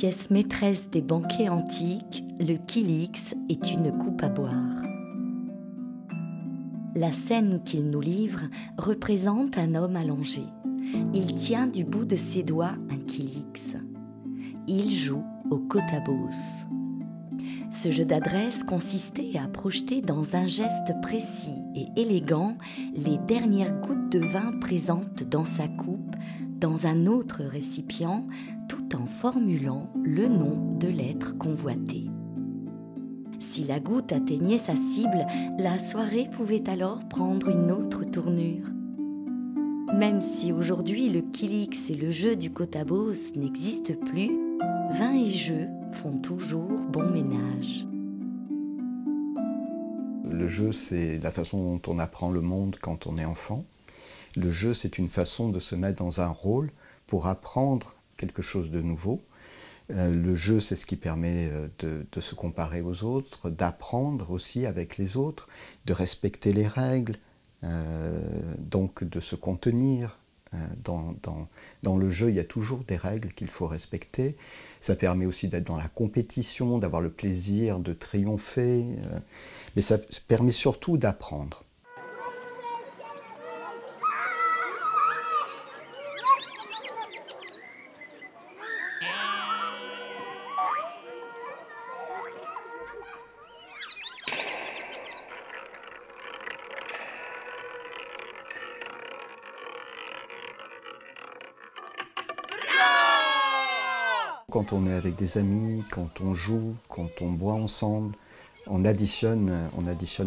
pièce maîtresse des banquets antiques, le kilix est une coupe à boire. La scène qu'il nous livre représente un homme allongé. Il tient du bout de ses doigts un kilix. Il joue au kotabos. Ce jeu d'adresse consistait à projeter dans un geste précis et élégant les dernières gouttes de vin présentes dans sa coupe, dans un autre récipient, tout en formulant le nom de l'être convoité. Si la goutte atteignait sa cible, la soirée pouvait alors prendre une autre tournure. Même si aujourd'hui le kilix et le jeu du kotabos n'existent plus, vin et jeu font toujours bon ménage. Le jeu, c'est la façon dont on apprend le monde quand on est enfant. Le jeu, c'est une façon de se mettre dans un rôle pour apprendre quelque chose de nouveau. Le jeu, c'est ce qui permet de se comparer aux autres, d'apprendre aussi avec les autres, de respecter les règles, donc de se contenir. Dans le jeu, il y a toujours des règles qu'il faut respecter. Ça permet aussi d'être dans la compétition, d'avoir le plaisir de triompher. Mais ça permet surtout d'apprendre. Quand on est avec des amis, quand on joue, quand on boit ensemble, on additionne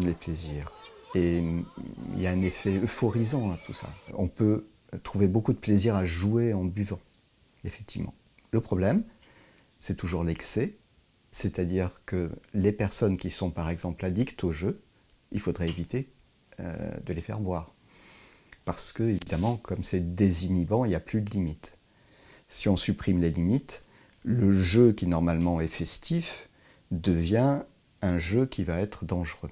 les plaisirs. Et il y a un effet euphorisant à tout ça. On peut trouver beaucoup de plaisir à jouer en buvant, effectivement. Le problème, c'est toujours l'excès, c'est-à-dire que les personnes qui sont par exemple addictes au jeu, il faudrait éviter de les faire boire. Parce que, évidemment, comme c'est désinhibant, il n'y a plus de limites. Si on supprime les limites, le jeu qui normalement est festif devient un jeu qui va être dangereux.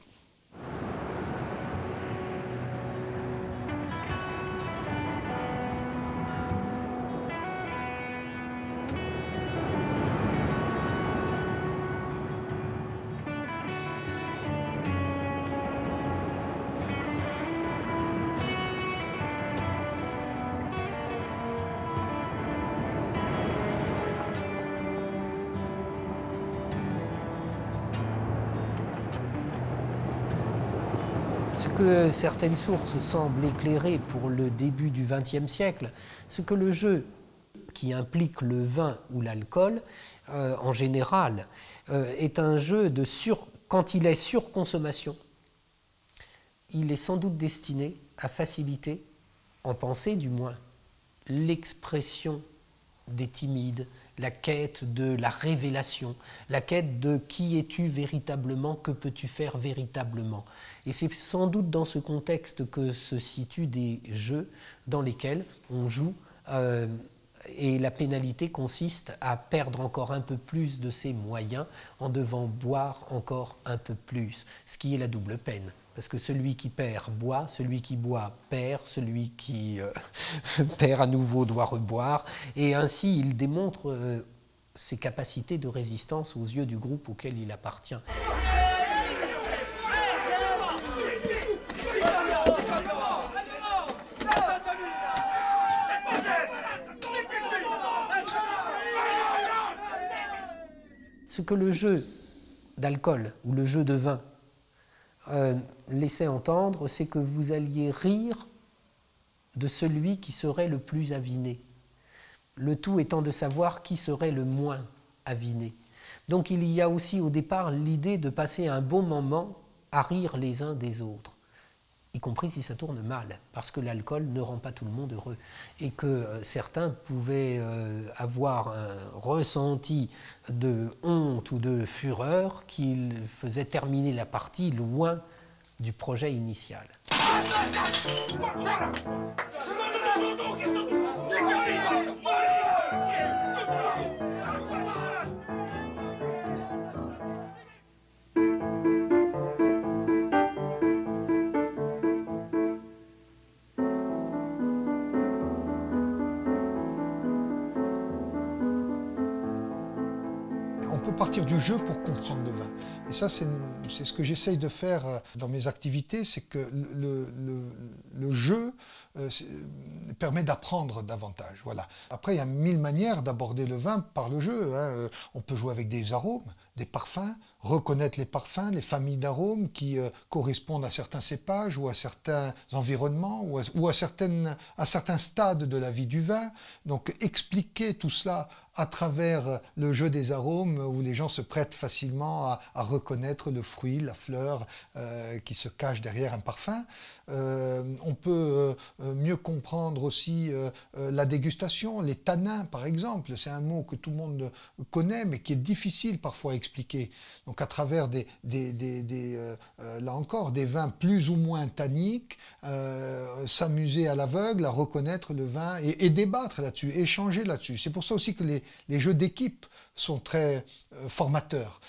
Ce que certaines sources semblent éclairer pour le début du XXe siècle, c'est que le jeu qui implique le vin ou l'alcool, en général, est un jeu quand il est surconsommation, il est sans doute destiné à faciliter, en pensée du moins, l'expression des timides, la quête de la révélation, la quête de qui es-tu véritablement, que peux-tu faire véritablement. Et c'est sans doute dans ce contexte que se situent des jeux dans lesquels on joue et la pénalité consiste à perdre encore un peu plus de ses moyens en devant boire encore un peu plus, ce qui est la double peine. Parce que celui qui perd boit, celui qui boit perd, celui qui perd à nouveau doit reboire. Et ainsi, il démontre ses capacités de résistance aux yeux du groupe auquel il appartient. Ce que le jeu d'alcool ou le jeu de vin laissait entendre, c'est que vous alliez rire de celui qui serait le plus aviné. Le tout étant de savoir qui serait le moins aviné. Donc il y a aussi au départ l'idée de passer un bon moment à rire les uns des autres, y compris si ça tourne mal, parce que l'alcool ne rend pas tout le monde heureux, et que certains pouvaient avoir un ressenti de honte ou de fureur qui faisait terminer la partie loin du projet initial. peut partir du jeu pour comprendre le vin. Et ça, c'est ce que j'essaye de faire dans mes activités, c'est que le jeu permet d'apprendre davantage. Voilà. Après, il y a 1000 manières d'aborder le vin par le jeu, hein. On peut jouer avec des arômes, des parfums, reconnaître les parfums, les familles d'arômes qui correspondent à certains cépages ou à certains environnements ou à certains stades de la vie du vin. Donc expliquer tout cela à travers le jeu des arômes où les gens se prêtent facilement à reconnaître le fruit, la fleur qui se cache derrière un parfum. On peut mieux comprendre aussi la dégustation, les tanins par exemple, c'est un mot que tout le monde connaît mais qui est difficile parfois à expliquer. Donc à travers là encore des vins plus ou moins tanniques, s'amuser à l'aveugle, à reconnaître le vin et débattre là-dessus, échanger là-dessus. C'est pour ça aussi que les jeux d'équipe sont très formateurs,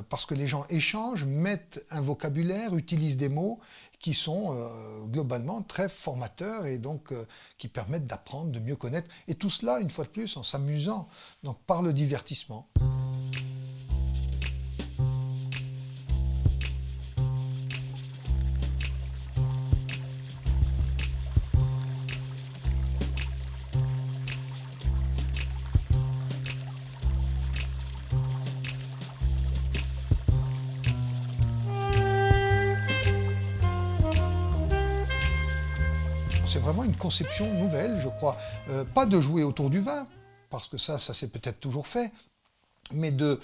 parce que les gens échangent, mettent un vocabulaire, utilisent des mots qui sont globalement très formateurs et donc qui permettent d'apprendre, de mieux connaître. Et tout cela, une fois de plus, en s'amusant, donc par le divertissement. C'est vraiment une conception nouvelle, je crois. Pas de jouer autour du vin, parce que ça s'est peut-être toujours fait, mais de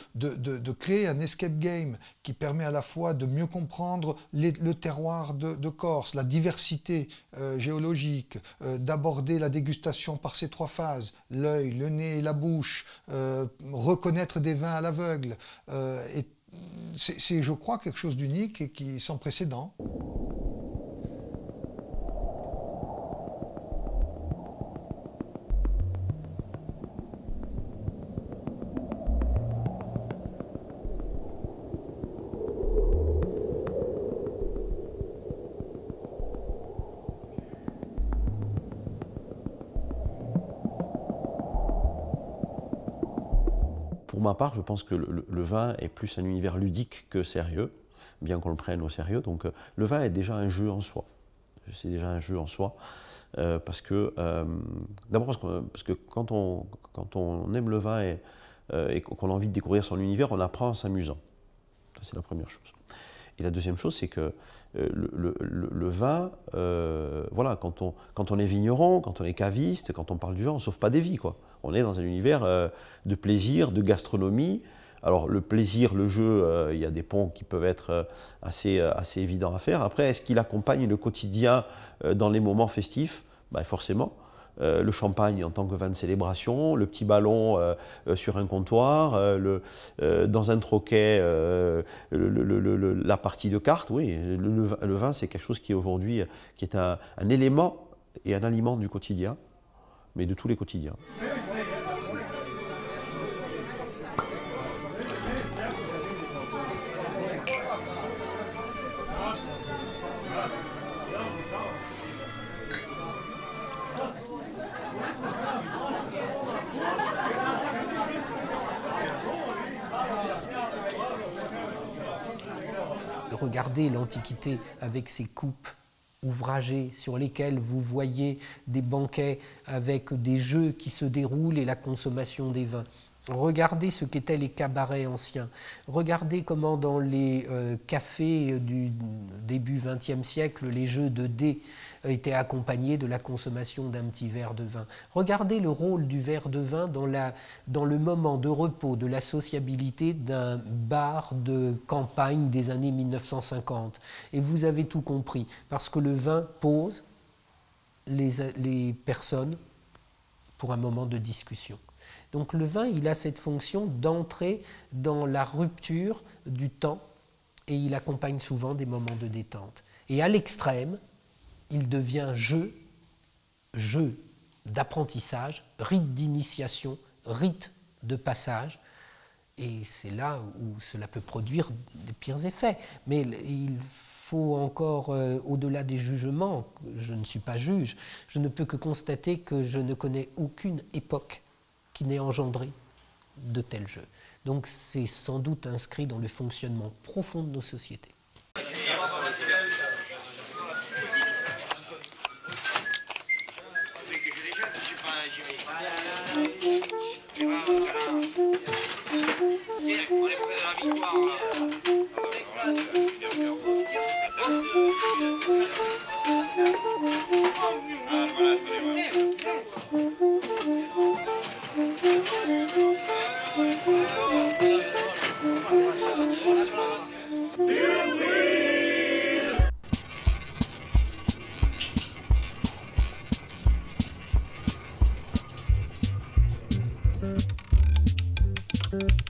créer un escape game qui permet à la fois de mieux comprendre le terroir de Corse, la diversité géologique, d'aborder la dégustation par ces 3 phases, l'œil, le nez et la bouche, reconnaître des vins à l'aveugle. C'est, je crois, quelque chose d'unique et qui sans précédent. Pour ma part, je pense que le vin est plus un univers ludique que sérieux, bien qu'on le prenne au sérieux. Donc le vin est déjà un jeu en soi. C'est déjà un jeu en soi. D'abord parce que quand on aime le vin et qu'on a envie de découvrir son univers, on apprend en s'amusant. Ça, c'est la première chose. Et la deuxième chose, c'est que le vin, voilà, quand on est vigneron, quand on est caviste, quand on parle du vin, on ne sauve pas des vies, quoi. On est dans un univers de plaisir, de gastronomie. Alors le plaisir, le jeu, il y a des ponts qui peuvent être assez évidents à faire. Après, est-ce qu'il accompagne le quotidien dans les moments festifs? Ben, forcément. Le champagne en tant que vin de célébration, le petit ballon sur un comptoir, dans un troquet, la partie de cartes, oui. Le vin, c'est quelque chose qui aujourd'hui qui est un élément et un aliment du quotidien, mais de tous les quotidiens. Regardez l'Antiquité avec ses coupes ouvragées sur lesquelles vous voyez des banquets avec des jeux qui se déroulent et la consommation des vins. Regardez ce qu'étaient les cabarets anciens. Regardez comment dans les cafés du début XXe siècle, les jeux de dés étaient accompagnés de la consommation d'un petit verre de vin. Regardez le rôle du verre de vin dans le moment de repos, de la sociabilité d'un bar de campagne des années 1950. Et vous avez tout compris, parce que le vin pose les personnes pour un moment de discussion. Donc le vin, il a cette fonction d'entrer dans la rupture du temps et il accompagne souvent des moments de détente. Et à l'extrême, il devient jeu d'apprentissage, rite d'initiation, rite de passage. Et c'est là où cela peut produire les pires effets. Mais il faut encore, au-delà des jugements, je ne suis pas juge, je ne peux que constater que je ne connais aucune époque qui n'ait engendré de tels jeux. Donc c'est sans doute inscrit dans le fonctionnement profond de nos sociétés. Thank you.